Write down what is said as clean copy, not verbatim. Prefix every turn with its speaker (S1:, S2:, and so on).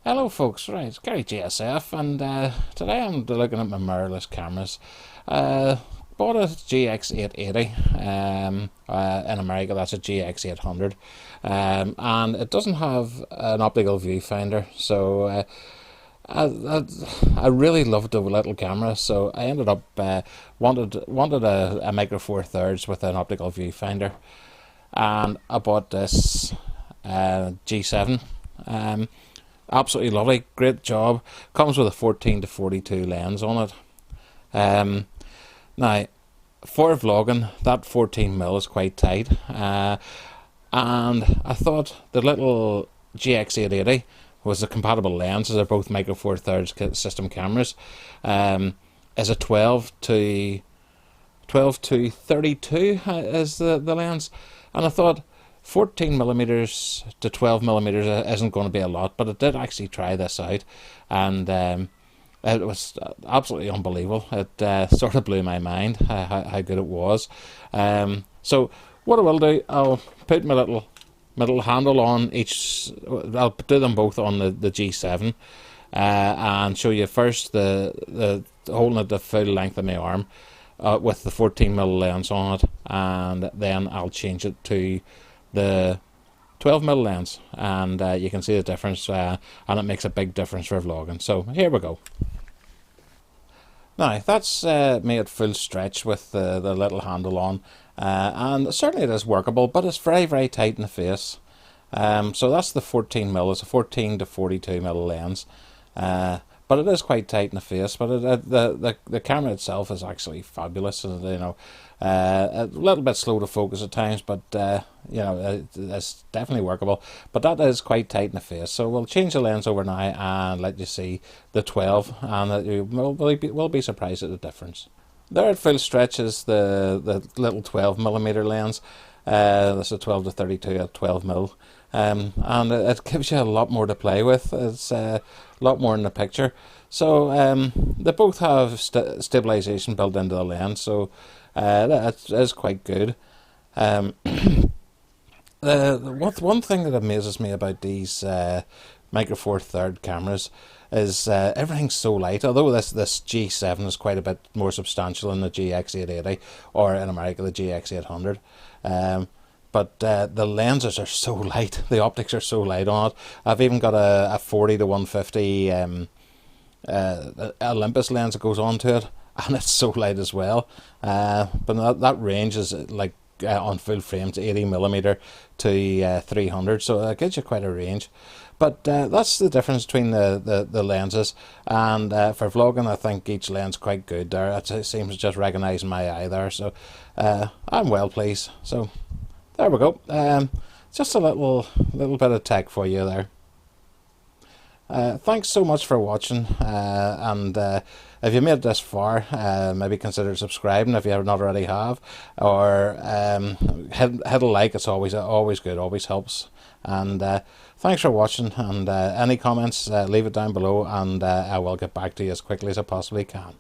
S1: Hello folks, right, it's Gary GSF, and today I'm looking at my mirrorless cameras. Uh, Bought a GX880, in America that's a GX800, and it doesn't have an optical viewfinder, so I really loved the little camera, so I ended up wanted a Micro Four Thirds with an optical viewfinder, and I bought this G7. Um, Absolutely lovely, great job. Comes with a 14 to 42 lens on it. Now, for vlogging, that 14mm is quite tight, and I thought the little GX880 was a compatible lens, as they're both Micro Four Thirds system cameras. Is a 12 to 32 is the lens, and I thought 14 millimeters to 12 millimeters isn't going to be a lot, but I did actually try this out, and it was absolutely unbelievable. It sort of blew my mind how good it was. So what I will do, I'll put my little handle on each. I'll do them both on the G7, and show you first the holding it the full length of my arm, with the 14mm lens on it, and then I'll change it to the 12mm lens, and you can see the difference, and it makes a big difference for vlogging. So here we go. Now that's me at full stretch with the little handle on, and certainly it is workable, but it's very tight in the face. So that's the 14mm. It's a 14 to 42mm lens, but it is quite tight in the face. But the camera itself is actually fabulous. A little bit slow to focus at times, but it's definitely workable. But that is quite tight in the face. So we'll change the lens over now and let you see the 12, and you will be surprised at the difference. There at full stretch is the little 12mm lens. This is 12 to 32 at 12mm. And it gives you a lot more to play with. It's a lot more in the picture. So they both have stabilization built into the lens, so that is quite good. One thing that amazes me about these Micro Four Third cameras is everything's so light. Although this G7 is quite a bit more substantial than the GX880, or in America the GX800. But the lenses are so light, the optics are so light on it. I've even got a 40 to 150 Olympus lens that goes onto it, and it's so light as well. But that range is like on full frames 80mm to 300, so it gives you quite a range. But that's the difference between the lenses, and for vlogging I think each lens quite good there. It seems to just recognise my eye there, so I'm well pleased. So there we go. Just a little bit of tech for you there. Thanks so much for watching, and if you made it this far, maybe consider subscribing if you not already have, or hit a like. It's always good, always helps. And thanks for watching, and any comments, leave it down below, and I will get back to you as quickly as I possibly can.